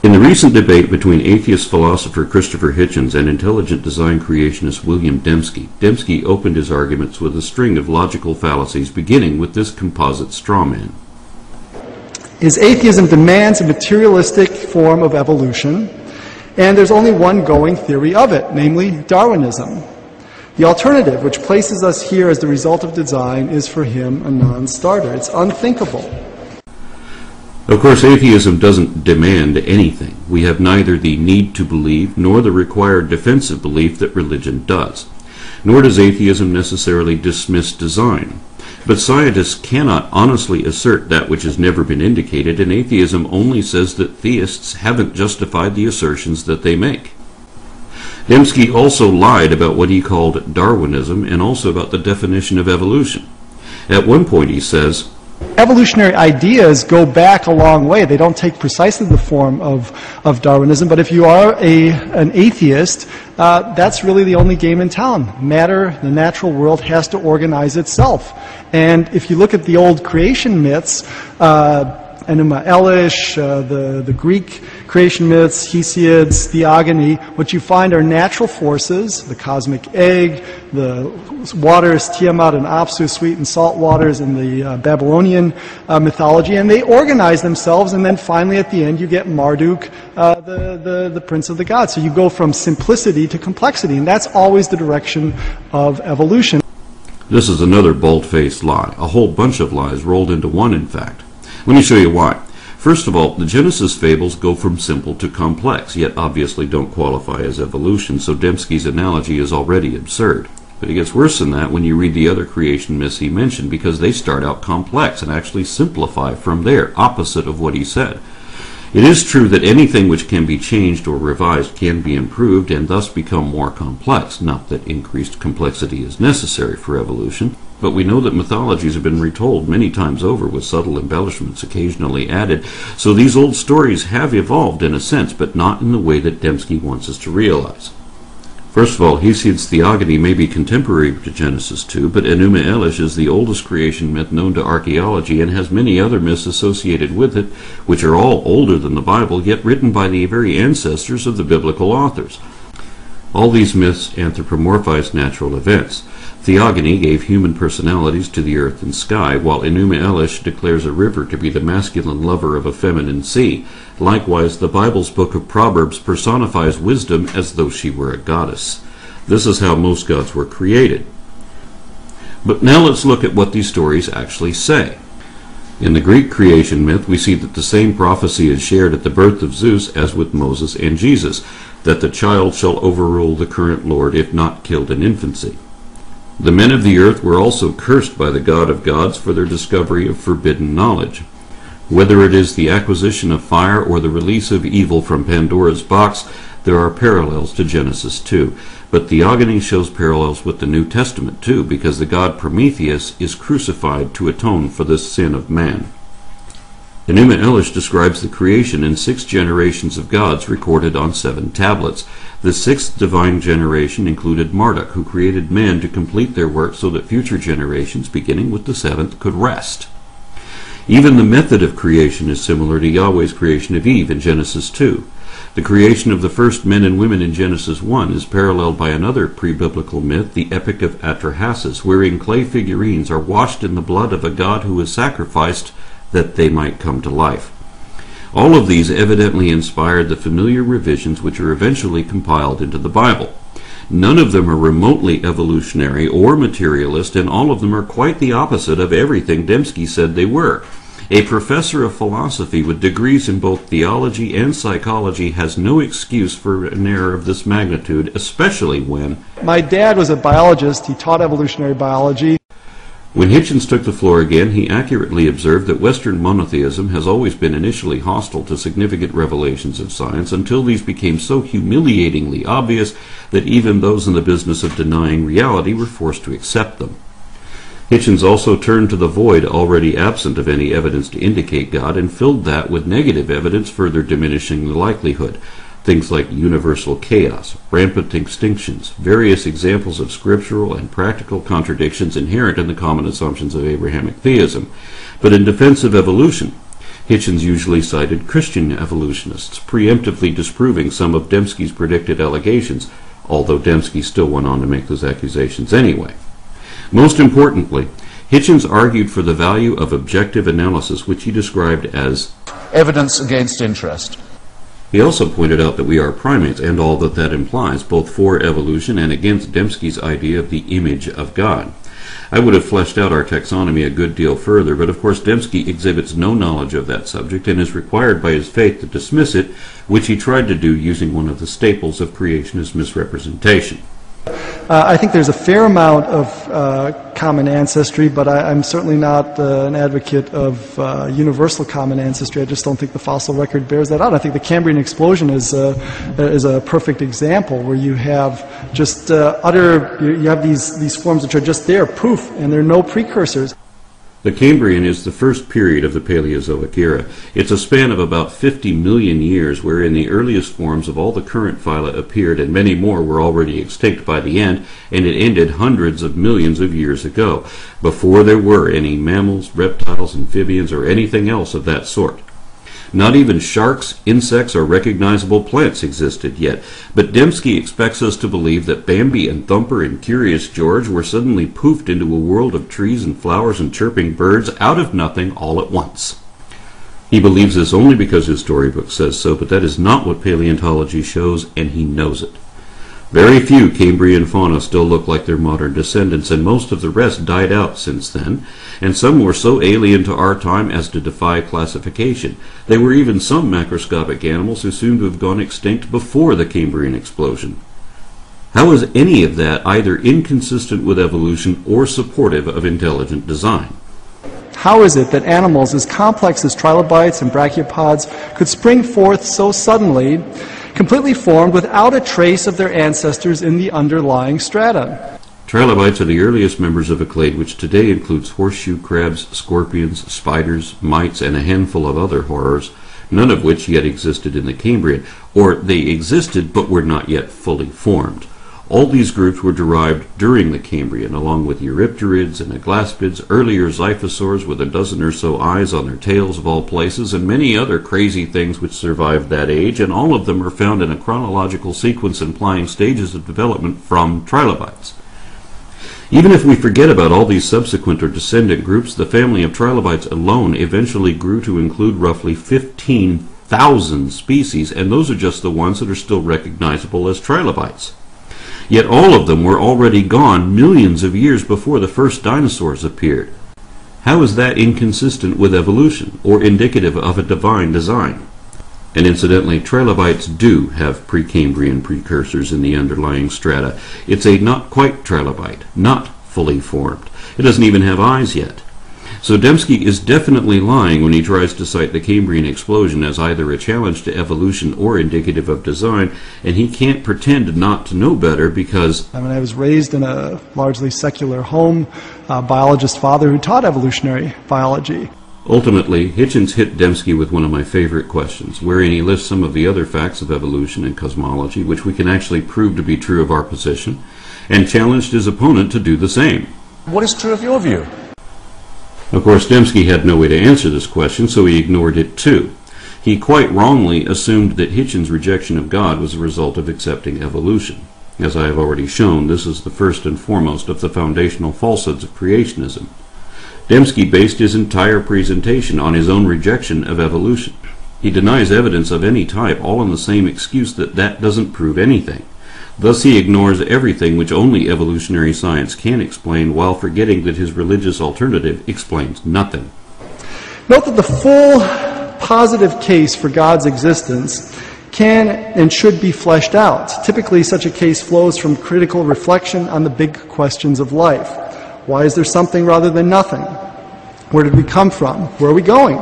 In the recent debate between atheist philosopher Christopher Hitchens and intelligent design creationist William Dembski, Dembski opened his arguments with a string of logical fallacies, beginning with this composite straw man. Is atheism demands a materialistic form of evolution, and there's only one going theory of it, namely Darwinism. The alternative, which places us here as the result of design, is for him a non-starter. It's unthinkable. Of course, atheism doesn't demand anything. We have neither the need to believe nor the required defensive belief that religion does. Nor does atheism necessarily dismiss design. But scientists cannot honestly assert that which has never been indicated, and atheism only says that theists haven't justified the assertions that they make. Dembski also lied about what he called Darwinism and also about the definition of evolution. At one point he says, evolutionary ideas go back a long way. They don't take precisely the form of Darwinism, but if you are an atheist, that's really the only game in town. Matter, the natural world, has to organize itself. And if you look at the old creation myths, Enuma Elish, the Greek creation myths, Hesiod's, Theogony, what you find are natural forces, the cosmic egg, the waters, Tiamat and Apsu, sweet and salt waters in the Babylonian mythology, and they organize themselves, and then finally at the end you get Marduk, the prince of the gods. So you go from simplicity to complexity, and that's always the direction of evolution. This is another bold-faced lie, a whole bunch of lies rolled into one, in fact. Let me show you why. First of all, the Genesis fables go from simple to complex, yet obviously don't qualify as evolution, so Dembski's analogy is already absurd. But it gets worse than that when you read the other creation myths he mentioned, because they start out complex and actually simplify from there, opposite of what he said. It is true that anything which can be changed or revised can be improved and thus become more complex, not that increased complexity is necessary for evolution. But we know that mythologies have been retold many times over with subtle embellishments occasionally added, so these old stories have evolved in a sense, but not in the way that Dembski wants us to realize. First of all, Hesiod's Theogony may be contemporary to Genesis 2, but Enuma Elish is the oldest creation myth known to archaeology and has many other myths associated with it, which are all older than the Bible, yet written by the very ancestors of the biblical authors. All these myths anthropomorphize natural events. Theogony gave human personalities to the earth and sky, while Enuma Elish declares a river to be the masculine lover of a feminine sea. Likewise, the Bible's book of Proverbs personifies wisdom as though she were a goddess. This is how most gods were created. But now let's look at what these stories actually say. In the Greek creation myth, we see that the same prophecy is shared at the birth of Zeus as with Moses and Jesus, that the child shall overrule the current lord if not killed in infancy. The men of the earth were also cursed by the God of gods for their discovery of forbidden knowledge. Whether it is the acquisition of fire or the release of evil from Pandora's box, there are parallels to Genesis 2. But Theogony shows parallels with the New Testament too, because the god Prometheus is crucified to atone for the sin of man. Enuma Elish describes the creation in 6 generations of gods recorded on 7 tablets. The 6th divine generation included Marduk, who created man to complete their work so that future generations, beginning with the 7th, could rest. Even the method of creation is similar to Yahweh's creation of Eve in Genesis 2. The creation of the first men and women in Genesis 1 is paralleled by another pre-biblical myth, the Epic of Atrahasis, wherein clay figurines are washed in the blood of a god who is sacrificed that they might come to life. All of these evidently inspired the familiar revisions which are eventually compiled into the Bible. None of them are remotely evolutionary or materialist, and all of them are quite the opposite of everything Dembski said they were. A professor of philosophy with degrees in both theology and psychology has no excuse for an error of this magnitude, especially when... My dad was a biologist. He taught evolutionary biology. When Hitchens took the floor again, he accurately observed that Western monotheism has always been initially hostile to significant revelations of science until these became so humiliatingly obvious that even those in the business of denying reality were forced to accept them. Hitchens also turned to the void already absent of any evidence to indicate God and filled that with negative evidence, further diminishing the likelihood. Things like universal chaos, rampant extinctions, various examples of scriptural and practical contradictions inherent in the common assumptions of Abrahamic theism. But in defense of evolution, Hitchens usually cited Christian evolutionists, preemptively disproving some of Dembski's predicted allegations, although Dembski still went on to make those accusations anyway. Most importantly, Hitchens argued for the value of objective analysis, which he described as evidence against interest. He also pointed out that we are primates and all that that implies, both for evolution and against Dembski's idea of the image of God. I would have fleshed out our taxonomy a good deal further, but of course Dembski exhibits no knowledge of that subject and is required by his faith to dismiss it, which he tried to do using one of the staples of creationist misrepresentation. I think there's a fair amount of common ancestry, but I'm certainly not an advocate of universal common ancestry. I just don't think the fossil record bears that out. I think the Cambrian explosion is a perfect example where you have just you have these forms which are just there, poof, and there are no precursors. The Cambrian is the first period of the Paleozoic era. It's a span of about 50 million years wherein the earliest forms of all the current phyla appeared and many more were already extinct by the end, and it ended hundreds of millions of years ago, before there were any mammals, reptiles, amphibians, or anything else of that sort. Not even sharks, insects, or recognizable plants existed yet, but Dembski expects us to believe that Bambi and Thumper and Curious George were suddenly poofed into a world of trees and flowers and chirping birds out of nothing all at once. He believes this only because his storybook says so, but that is not what paleontology shows, and he knows it. Very few Cambrian fauna still look like their modern descendants, and most of the rest died out since then, and some were so alien to our time as to defy classification. There were even some macroscopic animals who seem to have gone extinct before the Cambrian explosion. How is any of that either inconsistent with evolution or supportive of intelligent design? How is it that animals as complex as trilobites and brachiopods could spring forth so suddenly, completely formed without a trace of their ancestors in the underlying strata? Trilobites are the earliest members of a clade which today includes horseshoe crabs, scorpions, spiders, mites, and a handful of other horrors, none of which yet existed in the Cambrian, or they existed but were not yet fully formed. All these groups were derived during the Cambrian, along with Eurypterids and aglaspids, earlier xiphosaurs with a dozen or so eyes on their tails of all places, and many other crazy things which survived that age, and all of them are found in a chronological sequence implying stages of development from trilobites. Even if we forget about all these subsequent or descendant groups, the family of trilobites alone eventually grew to include roughly 15,000 species, and those are just the ones that are still recognizable as trilobites. Yet all of them were already gone millions of years before the first dinosaurs appeared. How is that inconsistent with evolution, or indicative of a divine design? And incidentally, trilobites do have Precambrian precursors in the underlying strata. It's a not quite trilobite, not fully formed. It doesn't even have eyes yet. So Dembski is definitely lying when he tries to cite the Cambrian explosion as either a challenge to evolution or indicative of design, and he can't pretend not to know better because... I was raised in a largely secular home, a biologist father who taught evolutionary biology. Ultimately, Hitchens hit Dembski with one of my favorite questions, wherein he lists some of the other facts of evolution and cosmology, which we can actually prove to be true of our position, and challenged his opponent to do the same. What is true of your view? Of course, Dembski had no way to answer this question, so he ignored it too. He quite wrongly assumed that Hitchens' rejection of God was a result of accepting evolution. As I have already shown, this is the first and foremost of the foundational falsehoods of creationism. Dembski based his entire presentation on his own rejection of evolution. He denies evidence of any type, all on the same excuse that that doesn't prove anything. Thus he ignores everything which only evolutionary science can explain, while forgetting that his religious alternative explains nothing. Note that the full positive case for God's existence can and should be fleshed out. Typically, such a case flows from critical reflection on the big questions of life. Why is there something rather than nothing? Where did we come from? Where are we going?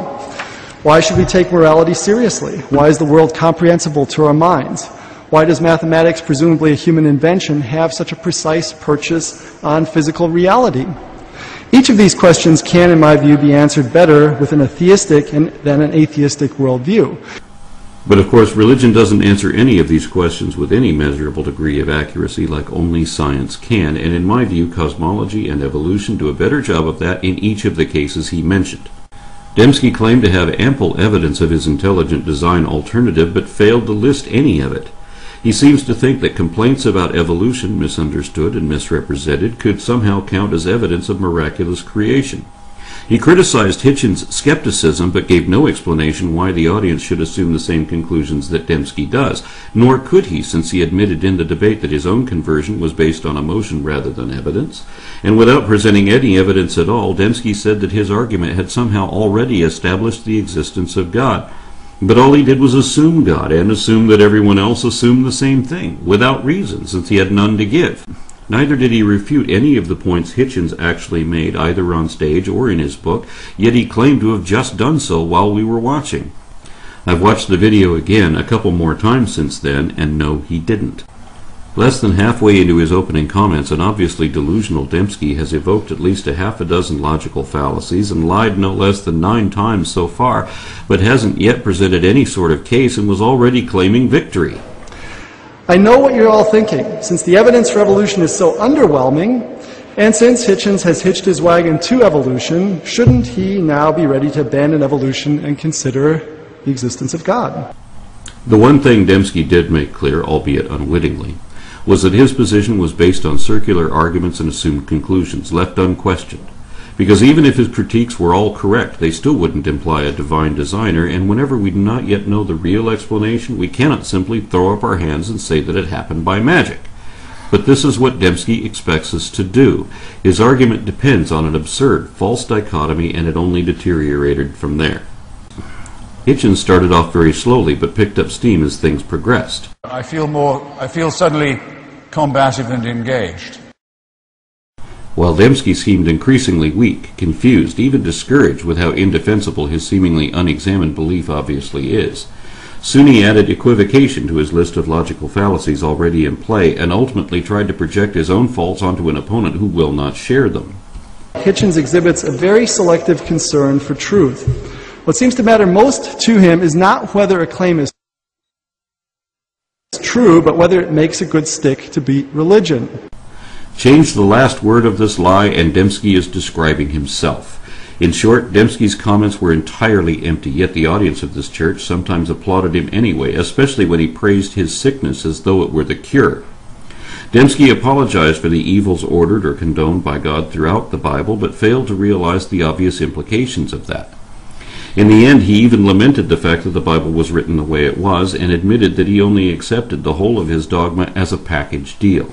Why should we take morality seriously? Why is the world comprehensible to our minds? Why does mathematics, presumably a human invention, have such a precise purchase on physical reality? Each of these questions can, in my view, be answered better with an theistic than an atheistic worldview. But of course, religion doesn't answer any of these questions with any measurable degree of accuracy like only science can, and in my view, cosmology and evolution do a better job of that in each of the cases he mentioned. Dembski claimed to have ample evidence of his intelligent design alternative, but failed to list any of it. He seems to think that complaints about evolution, misunderstood and misrepresented, could somehow count as evidence of miraculous creation. He criticized Hitchens' skepticism, but gave no explanation why the audience should assume the same conclusions that Dembski does, nor could he, since he admitted in the debate that his own conversion was based on emotion rather than evidence. And without presenting any evidence at all, Dembski said that his argument had somehow already established the existence of God. But all he did was assume God, and assume that everyone else assumed the same thing, without reason, since he had none to give. Neither did he refute any of the points Hitchens actually made, either on stage or in his book, yet he claimed to have just done so while we were watching. I've watched the video again a couple more times since then, and no, he didn't. Less than halfway into his opening comments, an obviously delusional Dembski has evoked at least a half a dozen logical fallacies and lied no less than 9 times so far, but hasn't yet presented any sort of case and was already claiming victory. I know what you're all thinking. Since the evidence for evolution is so underwhelming, and since Hitchens has hitched his wagon to evolution, shouldn't he now be ready to abandon evolution and consider the existence of God? The one thing Dembski did make clear, albeit unwittingly, was that his position was based on circular arguments and assumed conclusions, left unquestioned. Because even if his critiques were all correct, they still wouldn't imply a divine designer, and whenever we do not yet know the real explanation, we cannot simply throw up our hands and say that it happened by magic. But this is what Dembski expects us to do. His argument depends on an absurd, false dichotomy, and it only deteriorated from there. Hitchens started off very slowly, but picked up steam as things progressed. I feel suddenly combative and engaged. While Dembski seemed increasingly weak, confused, even discouraged with how indefensible his seemingly unexamined belief obviously is. Soon he added equivocation to his list of logical fallacies already in play, and ultimately tried to project his own faults onto an opponent who will not share them. Hitchens exhibits a very selective concern for truth. What seems to matter most to him is not whether a claim is true, but whether it makes a good stick to beat religion. Change the last word of this lie, and Dembski is describing himself. In short, Dembski's comments were entirely empty, yet the audience of this church sometimes applauded him anyway, especially when he praised his sickness as though it were the cure. Dembski apologized for the evils ordered or condoned by God throughout the Bible, but failed to realize the obvious implications of that. In the end, he even lamented the fact that the Bible was written the way it was, and admitted that he only accepted the whole of his dogma as a package deal.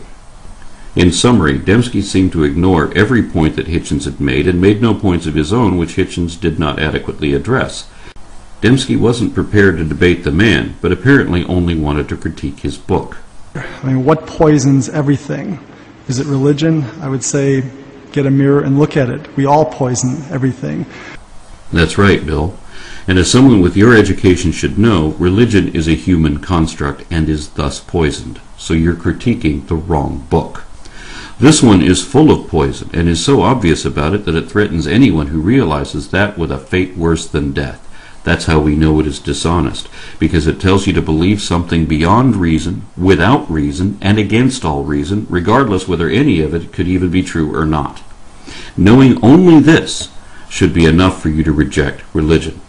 In summary, Dembski seemed to ignore every point that Hitchens had made, and made no points of his own which Hitchens did not adequately address. Dembski wasn't prepared to debate the man, but apparently only wanted to critique his book. I mean, what poisons everything? Is it religion? I would say, get a mirror and look at it. We all poison everything. That's right, Bill. And as someone with your education should know, religion is a human construct and is thus poisoned. So you're critiquing the wrong book. This one is full of poison, and is so obvious about it that it threatens anyone who realizes that with a fate worse than death. That's how we know it is dishonest, because it tells you to believe something beyond reason, without reason, and against all reason, regardless whether any of it could even be true or not. Knowing only this should be enough for you to reject religion.